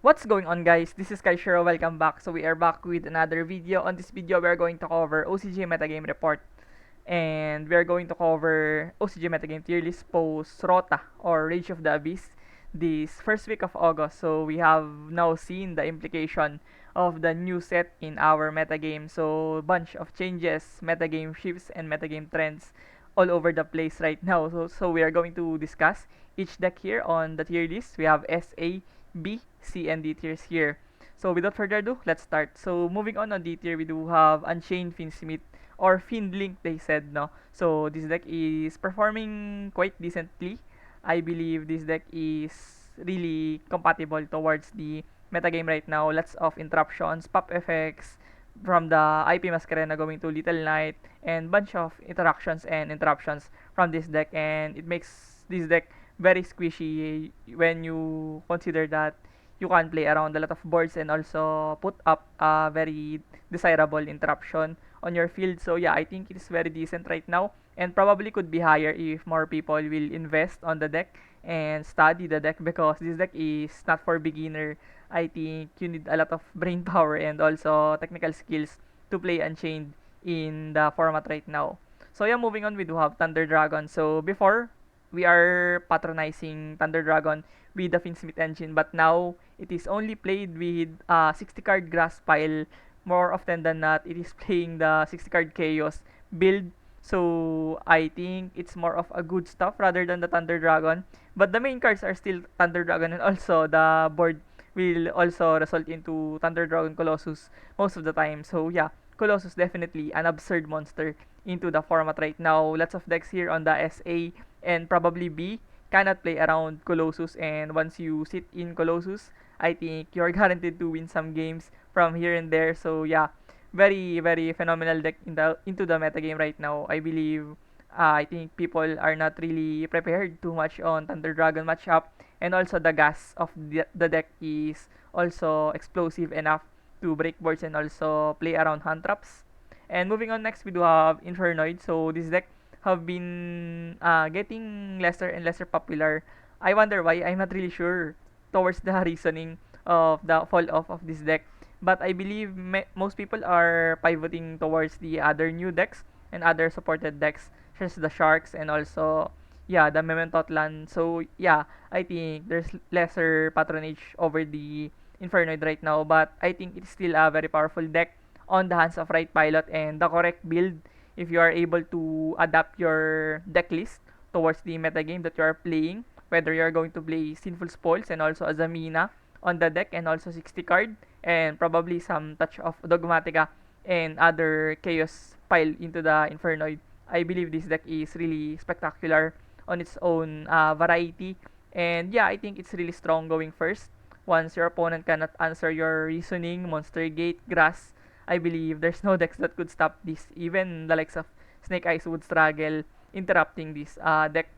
What's going on, guys? This is Kaishiro. Welcome back. So we are back with another video. On this video, we are going to cover OCG Metagame Report. And we are going to cover OCG Metagame Tier List post ROTA or Rage of the Abyss this first week of August. So we have now seen the implication of the new set in our metagame. So bunch of changes, metagame shifts, and metagame trends all over the place right now. So we are going to discuss each deck here on the tier list. We have S, A, B, C, and D tiers here. So without further ado, let's start. So moving on D tier, we do have Unchained Finsmith or Fiendlink, they said, no. So this deck is performing quite decently. I believe this deck is really compatible towards the metagame right now. Lots of interruptions, pop effects from the IP Masquerena going to Little Knight, and bunch of interactions and interruptions from this deck, and it makes this deck very squishy when you consider that you can play around a lot of boards and also put up a very desirable interruption on your field. So yeah, I think it is very decent right now and probably could be higher if more people will invest on the deck and study the deck, because this deck is not for beginner. I think you need a lot of brain power and also technical skills to play Unchained in the format right now. So yeah, moving on, we do have Thunder Dragon. So before, we are patronizing Thunder Dragon with the Finsmith engine, but now it is only played with 60 card grass pile. More often than not, it is playing the 60 card chaos build. So I think it's more of a good stuff rather than the Thunder Dragon. But the main cards are still Thunder Dragon, and also the board will also result into Thunder Dragon Colossus most of the time. So yeah, Colossus definitely an absurd monster into the format right now. Lots of decks here on the SA and probably B cannot play around Colossus, and once you sit in Colossus, I think you're guaranteed to win some games from here and there. So yeah, very phenomenal deck into the metagame right now. I believe I think people are not really prepared too much on Thunder Dragon matchup, and also the gas of the deck is also explosive enough to break boards and also play around hand traps. And moving on, next we do have Infernoid. So this deck have been getting lesser and lesser popular. I wonder why. I'm not really sure towards the reasoning of the fall off of this deck. But I believe most people are pivoting towards the other new decks and other supported decks, such as the Sharks and also yeah, the Mementotlan. So yeah, I think there's lesser patronage over the Infernoid right now, but I think it's still a very powerful deck on the hands of right pilot and the correct build. If you are able to adapt your deck list towards the metagame that you are playing, whether you are going to play Sinful Spoils and also Azamina on the deck and also 60 card and probably some touch of Dogmatica and other chaos pile into the Infernoid, I believe this deck is really spectacular on its own variety. And yeah, I think it's really strong going first. Once your opponent cannot answer your reasoning, Monster Gate, Grass, I believe there's no decks that could stop this. Even the likes of Snake Eyes would struggle interrupting this deck.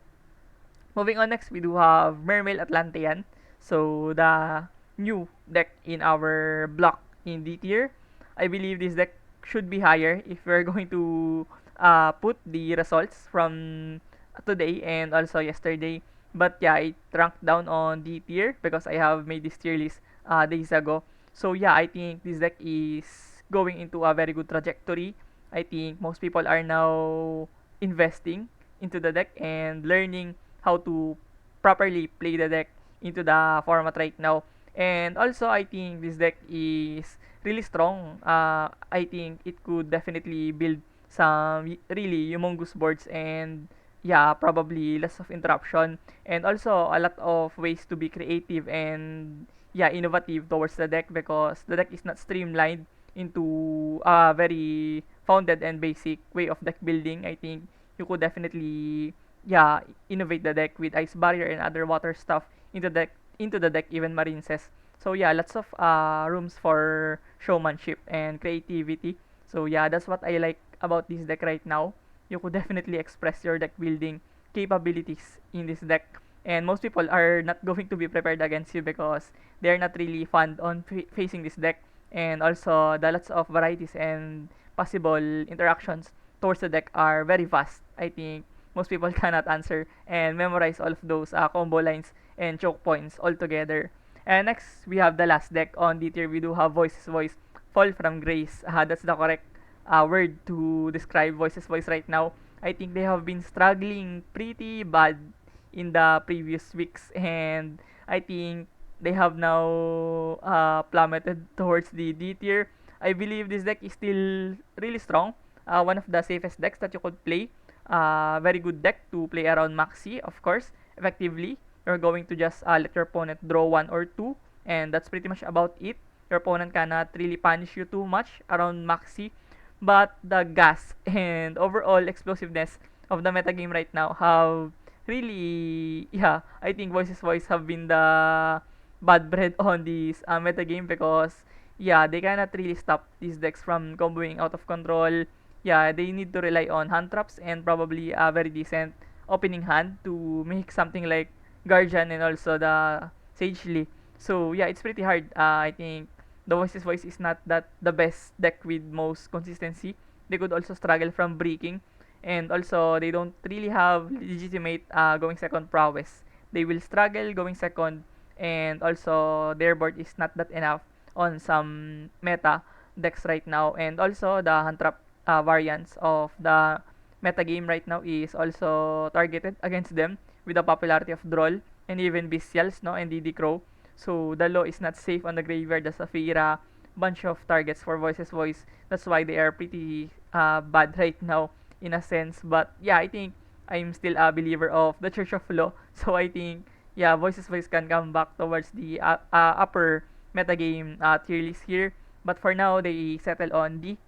Moving on, next, we do have Mermail Atlantean. So the new deck in our block in D tier. I believe this deck should be higher if we're going to put the results from today and also yesterday. But yeah, I ranked down on D tier because I have made this tier list days ago. So yeah, I think this deck is going into a very good trajectory. I think most people are now investing into the deck and learning how to properly play the deck into the format right now. And also, I think this deck is really strong. I think it could definitely build some really humongous boards, and yeah, probably less of interruption and also a lot of ways to be creative and yeah, innovative towards the deck, because the deck is not streamlined into a very founded and basic way of deck building. I think you could definitely yeah, innovate the deck with ice barrier and other water stuff into the deck, even Marineses. So yeah, lots of rooms for showmanship and creativity. So yeah, that's what I like about this deck right now. You could definitely express your deck building capabilities in this deck, and most people are not going to be prepared against you because they're not really fond on facing this deck, and also the lots of varieties and possible interactions towards the deck are very vast. I think most people cannot answer and memorize all of those combo lines and choke points all together. And next, we have the last deck on D tier. We do have Voices Voice, Fall from Grace. That's the correct word to describe Voices Voice right now. I think they have been struggling pretty bad in the previous weeks, and I think they have now plummeted towards the D tier. I believe this deck is still really strong. One of the safest decks that you could play. Very good deck to play around Maxi, of course, effectively. You're going to just let your opponent draw one or two, and that's pretty much about it. Your opponent cannot really punish you too much around Maxi, but the gas and overall explosiveness of the metagame right now have really, yeah, I think Voices Voice have been the bad bread on this metagame because, yeah, they cannot really stop these decks from comboing out of control. Yeah, they need to rely on hand traps and probably a very decent opening hand to make something like Guardian and also the Sagely. So yeah, it's pretty hard. I think the Voices Voice is not that the best deck with most consistency. They could also struggle from breaking, and also they don't really have legitimate going second prowess. They will struggle going second, and also their board is not that enough on some meta decks right now. And also the hand trap variants of the meta game right now is also targeted against them with the popularity of Droll and even Bestials, no, and DD Crow. So the law is not safe on the graveyard. The Safira, bunch of targets for Voices Voice. That's why they are pretty bad right now in a sense. But yeah, I think I'm still a believer of the Church of Law. So I think yeah, Voices Voice can come back towards the upper metagame tier list here. But for now, they settle on D.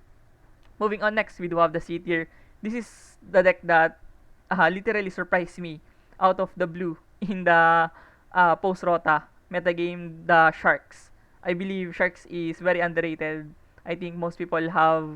Moving on next, we do have the C tier. This is the deck that literally surprised me out of the blue in the post-ROTA metagame, the Sharks. I believe Sharks is very underrated. I think most people have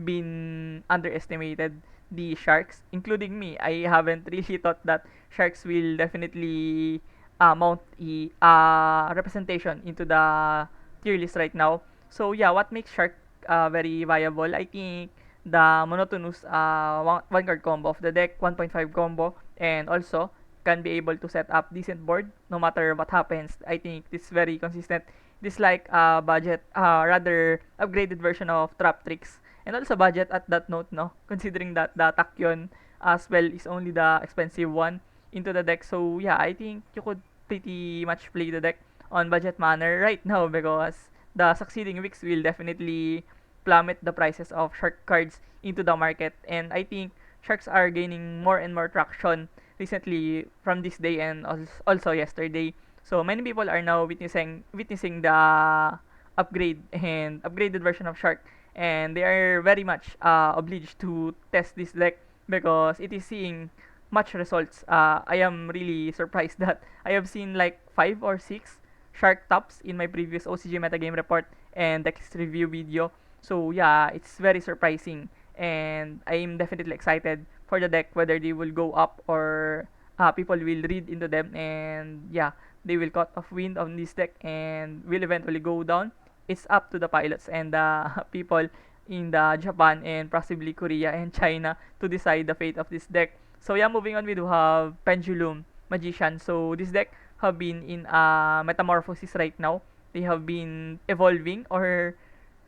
been underestimated the Sharks, including me. I haven't really thought that Sharks will definitely mount a representation into the tier list right now. So yeah, what makes Shark very viable? I think the monotonous one card combo of the deck, 1.5 combo, and also can be able to set up decent board no matter what happens. I think this very consistent. This like budget, rather upgraded version of Trap Tricks, and also budget at that note, no, considering that the Tachyon as well is only the expensive one into the deck. So yeah, I think you could pretty much play the deck on budget manner right now because the succeeding weeks will definitely plummet the prices of shark cards into the market. And I think sharks are gaining more and more traction recently from this day and also yesterday. So many people are now witnessing the upgraded version of shark, and they are very much obliged to test this deck because it is seeing much results. I am really surprised that I have seen like 5 or 6 shark tops in my previous OCG metagame report and deck review video. So yeah, it's very surprising, and I'm definitely excited for the deck whether they will go up or people will read into them, and yeah, they will cut off wind on this deck and will eventually go down. It's up to the pilots and the people in the Japan and possibly Korea and China to decide the fate of this deck. So yeah, moving on, we do have Pendulum Magician. So this deck have been in a metamorphosis right now. They have been evolving, or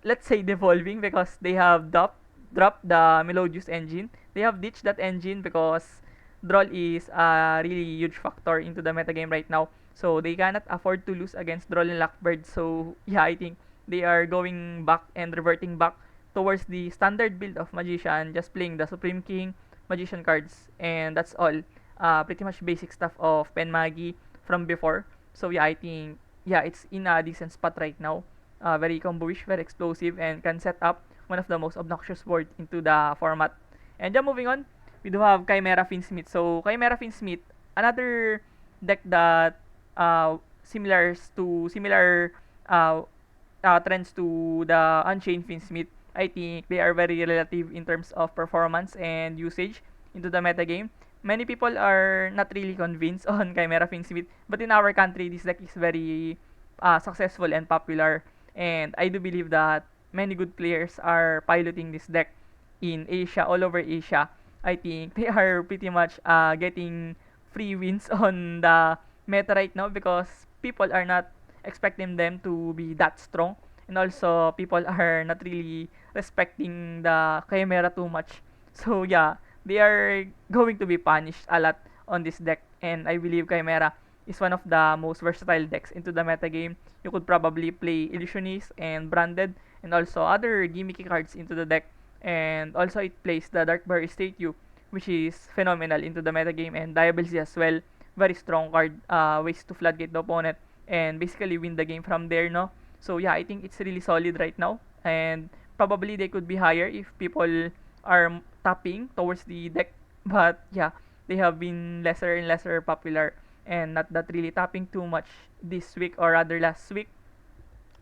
let's say devolving, because they have dropped the Melodious engine. They have ditched that engine because Droll is a really huge factor into the metagame right now. So they cannot afford to lose against Droll and Lockbird. So yeah, I think they are going back and reverting back towards the standard build of Magician, just playing the Supreme King, Magician cards, and that's all. Pretty much basic stuff of Pen Magi from before. So yeah, I think yeah, it's in a decent spot right now. Very combo-ish, very explosive, and can set up one of the most obnoxious board into the format. And then moving on, we do have Chimera Finsmith. So Chimera Finsmith, another deck that similar uh, trends to the Unchained Finsmith. I think they are very relative in terms of performance and usage into the metagame. Many people are not really convinced on Chimera Finsmith, but in our country, this deck is very successful and popular. And I do believe that many good players are piloting this deck in Asia, all over Asia. I think they are pretty much getting free wins on the meta right now because people are not expecting them to be that strong. And also, people are not really respecting the Chimera too much. So yeah, they are going to be punished a lot on this deck. And I believe Chimera is one of the most versatile decks into the metagame. You could probably play Illusionist and Branded and also other gimmicky cards into the deck. And also it plays the Dark Bear Statue, which is phenomenal into the metagame, and Diabolzy as well. Very strong card, ways to floodgate the opponent and basically win the game from there, no? So yeah, I think it's really solid right now, and probably they could be higher if people are tapping towards the deck. But yeah, they have been lesser and lesser popular and not that really tapping too much this week, or rather last week.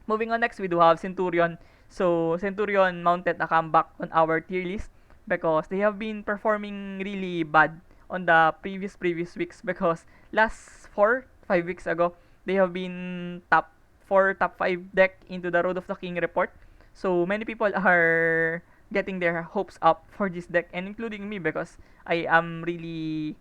Moving on, next we do have Centurion. So Centurion mounted a comeback on our tier list because they have been performing really bad on the previous weeks, because last 4 5 weeks ago they have been top 4 top 5 deck into the Road of the King report. So many people are getting their hopes up for this deck, and including me, because I am really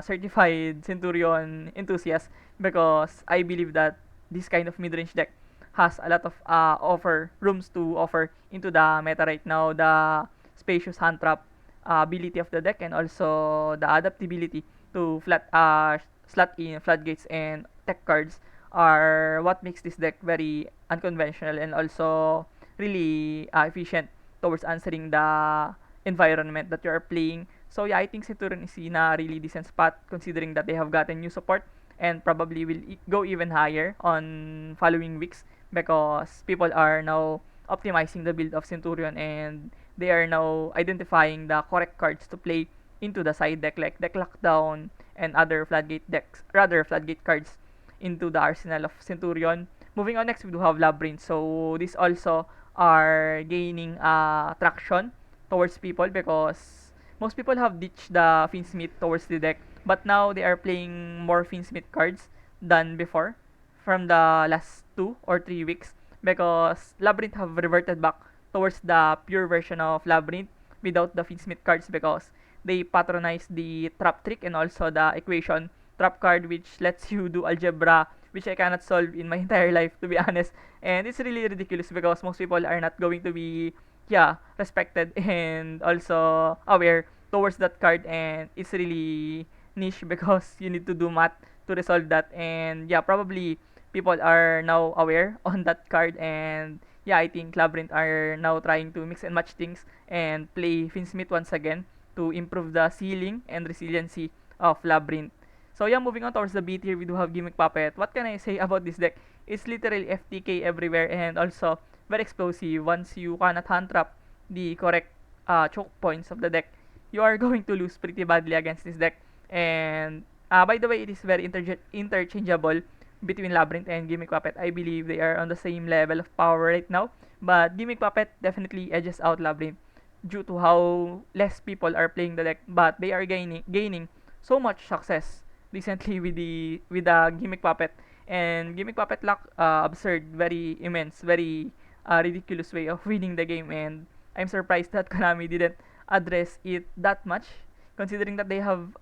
certified Centurion enthusiast, because I believe that this kind of mid-range deck has a lot of offer rooms to offer into the meta right now. The spacious hand trap ability of the deck, and also the adaptability to slot in floodgates and tech cards are what makes this deck very unconventional and also really efficient towards answering the environment that you are playing. So yeah, I think Centurion is in a really decent spot considering that they have gotten new support and probably will go even higher on following weeks, because people are now optimizing the build of Centurion, and they are now identifying the correct cards to play into the side deck, like Deck Lockdown and other floodgate cards into the arsenal of Centurion. Moving on, next we do have Labyrinth. So this also are gaining traction towards people, because most people have ditched the Finsmith towards the deck, but now they are playing more Finsmith cards than before from the last 2 or 3 weeks, because Labyrinth have reverted back towards the pure version of Labyrinth without the Finsmith cards, because they patronize the trap trick and also the equation trap card, which lets you do algebra, which I cannot solve in my entire life, to be honest. And it's really ridiculous because most people are not going to be, yeah, respected and also aware towards that card, and it's really niche because you need to do math to resolve that. And yeah, probably people are now aware on that card, and yeah, I think Labyrinth are now trying to mix and match things and play Finsmith once again to improve the ceiling and resiliency of Labyrinth. So yeah, moving on towards the B tier, we do have Gimmick Puppet. What can I say about this deck? It's literally FTK everywhere and also very explosive. Once you cannot hand trap the correct choke points of the deck, you are going to lose pretty badly against this deck. And by the way, it is very interchangeable between Labyrinth and Gimmick Puppet. I believe they are on the same level of power right now, but Gimmick Puppet definitely edges out Labyrinth due to how less people are playing the deck, but they are gaining so much success recently with the Gimmick Puppet. And Gimmick Puppet luck, absurd, very immense, very ridiculous way of winning the game, and I'm surprised that Konami didn't address it that much, considering that they have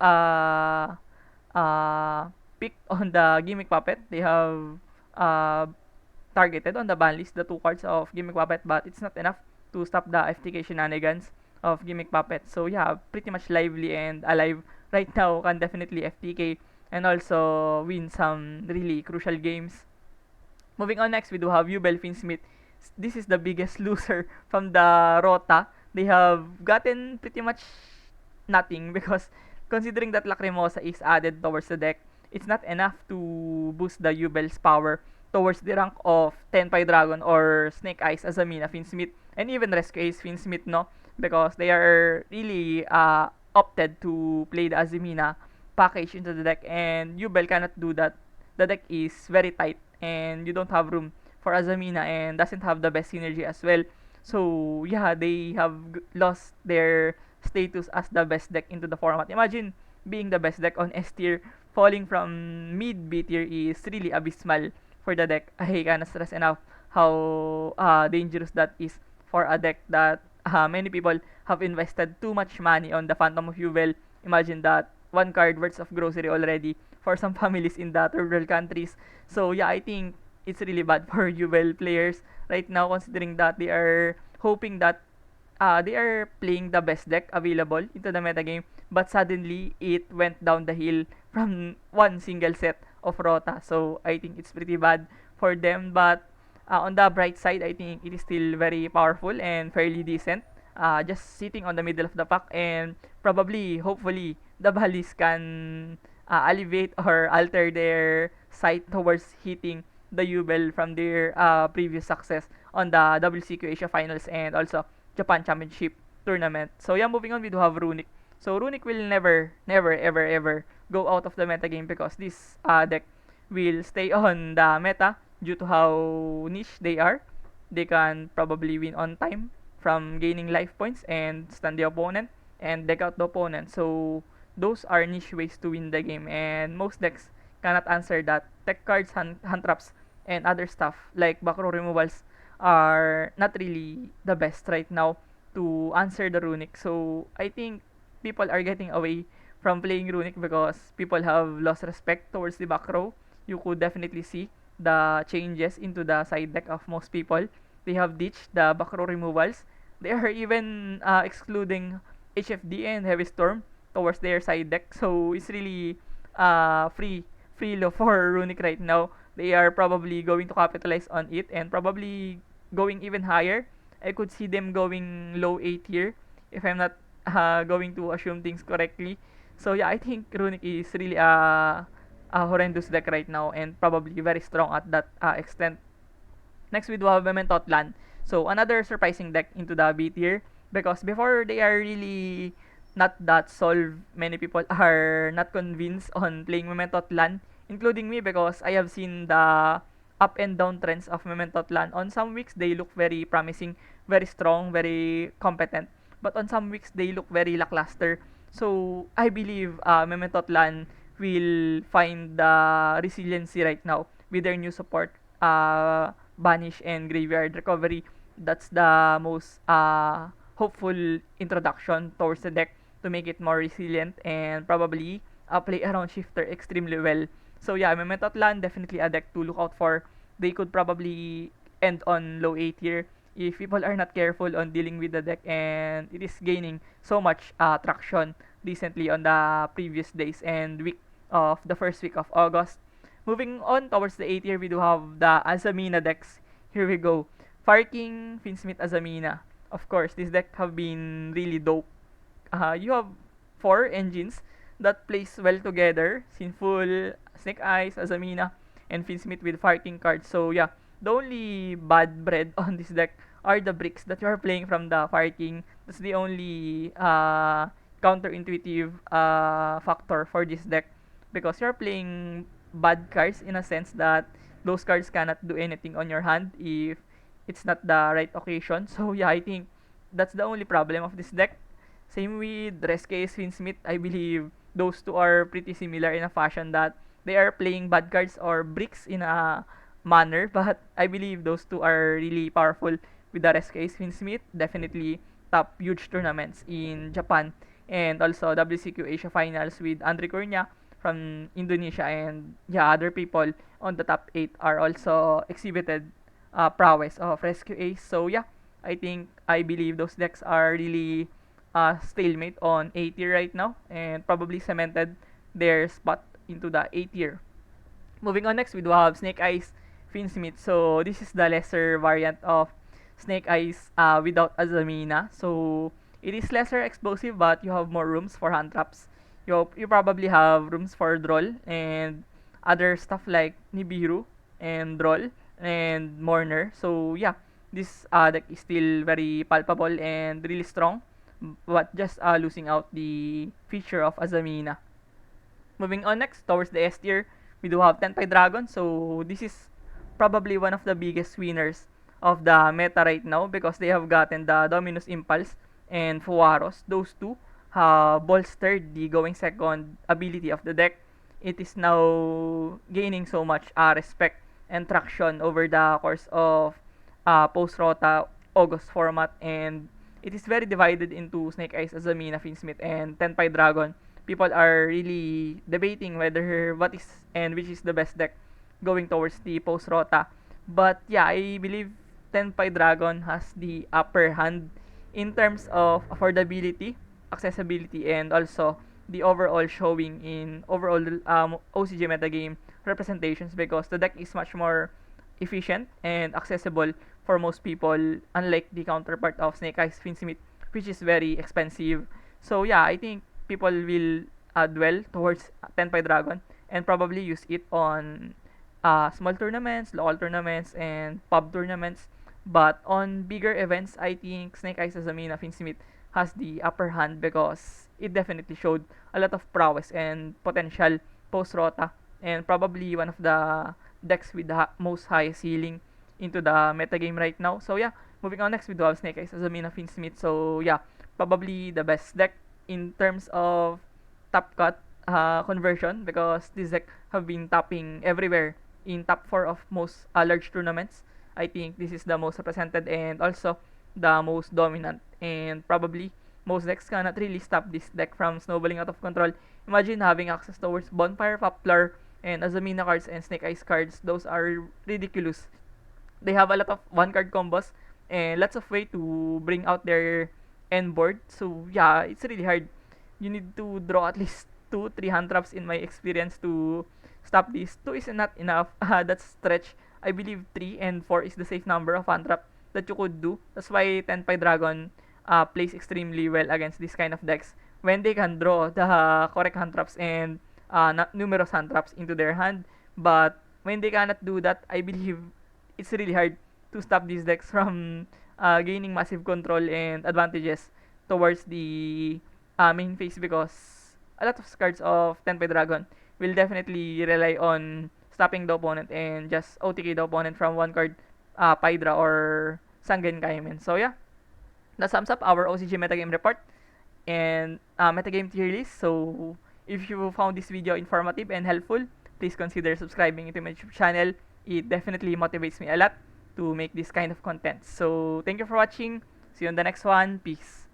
picked on the Gimmick Puppet. They have uh, targeted on the ban list the 2 cards of Gimmick Puppet, but it's not enough to stop the FTK shenanigans of Gimmick Puppet. So yeah, pretty much lively and alive right now, can definitely FTK and also win some really crucial games. Moving on, next we do have Yubel Finsmith. This is the biggest loser from the ROTA. They have gotten pretty much nothing because considering that Lacrimosa is added towards the deck, it's not enough to boost the Yubel's power towards the rank of Tenpai Dragon or Snake Eyes Azamina Finsmith, and even Rescue Ace Finsmith, no? Because they are really opted to play the Azamina package into the deck, and Yubel cannot do that. The deck is very tight and you don't have room for Azamina, and doesn't have the best synergy as well. So yeah, they have lost their status as the best deck into the format. Imagine being the best deck on S tier, falling from mid B tier is really abysmal for the deck. I cannot stress enough how dangerous that is for a deck that many people have invested too much money on the Phantom of Yubel. Imagine that, 1 card worth of grocery already for some families in the third world countries. So yeah, I think it's really bad for UBL players right now, considering that they are hoping that they are playing the best deck available into the metagame, but suddenly it went down the hill from one single set of Rota. So I think it's pretty bad for them, but on the bright side, I think it is still very powerful and fairly decent. Just sitting on the middle of the pack, and probably, hopefully, the Balis can alleviate or alter their sight towards hitting the Yubel from their previous success on the WCQ Asia Finals and also Japan Championship tournament. So yeah, moving on, we do have Runic. So Runic will never, ever go out of the meta game because this deck will stay on the meta due to how niche they are. They can probably win on time from gaining life points and stun the opponent and deck out the opponent. So those are niche ways to win the game, and most decks cannot answer that. Tech cards, hand traps, and other stuff like back row removals are not really the best right now to answer the Runic. So I think people are getting away from playing Runic because people have lost respect towards the back row. You could definitely see the changes into the side deck of most people. They have ditched the back row removals. They are even excluding HFD and Heavy Storm towards their side deck. So it's really free low for Runic right now. They are probably going to capitalize on it and probably going even higher. I could see them going low A tier if I'm not going to assume things correctly. So yeah, I think Runic is really a horrendous deck right now and probably very strong at that extent. Next, we do have Mementotlan. So another surprising deck into the B tier because before they are really not that solved, many people are not convinced on playing Mementotlan, including me because I have seen the up and down trends of Mementotlan. On some weeks, they look very promising, very strong, very competent. But on some weeks, they look very lackluster. So I believe Mementotlan will find the resiliency right now with their new support, Banish and Graveyard Recovery. That's the most hopeful introduction towards the deck to make it more resilient and probably play around Shifter extremely well. So yeah, Mementotlan definitely a deck to look out for. They could probably end on low A tier if people are not careful on dealing with the deck, and it is gaining so much traction recently on the previous days and week of the first week of August. Moving on towards the A tier, we do have the Azamina decks. Here we go. Fire King, Finsmith, Azamina. Of course, this deck have been really dope. You have 4 engines that plays well together. Sinful, Snake Eyes, Azamina, and Finsmith with Fire King cards. So yeah, the only bad bread on this deck are the bricks that you are playing from the Fire King. That's the only counterintuitive factor for this deck because you're playing bad cards in a sense that those cards cannot do anything on your hand if it's not the right occasion. So yeah, I think that's the only problem of this deck. Same with Rescue Swinsmith. I believe those two are pretty similar in a fashion that they are playing bad cards or bricks in a manner, but I believe those two are really powerful with the Rescue Swinsmith. Definitely top huge tournaments in Japan and also WCQ Asia Finals with Andre Cornia from Indonesia, and yeah, other people on the top 8 are also exhibited prowess of Rescue Ace. So yeah, I believe those decks are really stalemate on A tier right now and probably cemented their spot into the A tier. Moving on next, we do have Snake Eyes Finsmith. So this is the lesser variant of Snake Eyes without Azamina. So it is lesser explosive, but you have more rooms for hand traps. You probably have rooms for Droll and other stuff like Nibiru and Droll and Mourner. So yeah, this deck is still very palpable and really strong, but just losing out the feature of Azamina. Moving on next, towards the S tier, we do have Tenpai Dragon. So this is probably one of the biggest winners of the meta right now because they have gotten the Dominus Impulse and Fuaros. Those two bolstered the going second ability of the deck. It is now gaining so much respect and traction over the course of post-Rota August format, and it is very divided into Snake Eyes, Azamina, Finsmith, and Tenpai Dragon. People are really debating whether what is and which is the best deck going towards the post-Rota But yeah, I believe Tenpai Dragon has the upper hand in terms of affordability, accessibility, and also the overall showing in overall OCG metagame representations, because the deck is much more efficient and accessible for most people, unlike the counterpart of Snake Eyes Finsmith, which is very expensive. So yeah, I think people will dwell towards Tenpai Dragon and probably use it on small tournaments, local tournaments, and pub tournaments. But on bigger events, I think Snake Eyes Azamina Finsmith has the upper hand because it definitely showed a lot of prowess and potential post Rota, and probably one of the decks with the most high ceiling into the metagame right now. So yeah, moving on next we do have Snake Eyes Azamina Finsmith. So yeah, probably the best deck in terms of top cut conversion, because this deck have been topping everywhere in top 4 of most large tournaments. I think this is the most represented and also the most dominant, and probably most decks cannot really stop this deck from snowballing out of control. Imagine having access towards Bonfire, Poplar, and Azamina cards and Snake Eyes cards. Those are ridiculous. They have a lot of one card combos and lots of way to bring out their end board. So yeah, it's really hard. You need to draw at least 2 3 hand traps in my experience to stop this. 2 is not enough. That's stretch. I believe 3 and 4 is the safe number of hand trap that you could do. That's why Tenpai Dragon plays extremely well against this kind of decks when they can draw the correct hand traps and numerous hand traps into their hand. But when they cannot do that, I believe it's really hard to stop these decks from gaining massive control and advantages towards the main phase, because a lot of cards of Tenpai Dragon will definitely rely on stopping the opponent and just OTK the opponent from one card Pydra or Sangen Kaimen. So yeah, that sums up our OCG metagame report and metagame tier list. So if you found this video informative and helpful, please consider subscribing to my YouTube channel. It definitely motivates me a lot to make this kind of content. So thank you for watching. See you on the next one. Peace.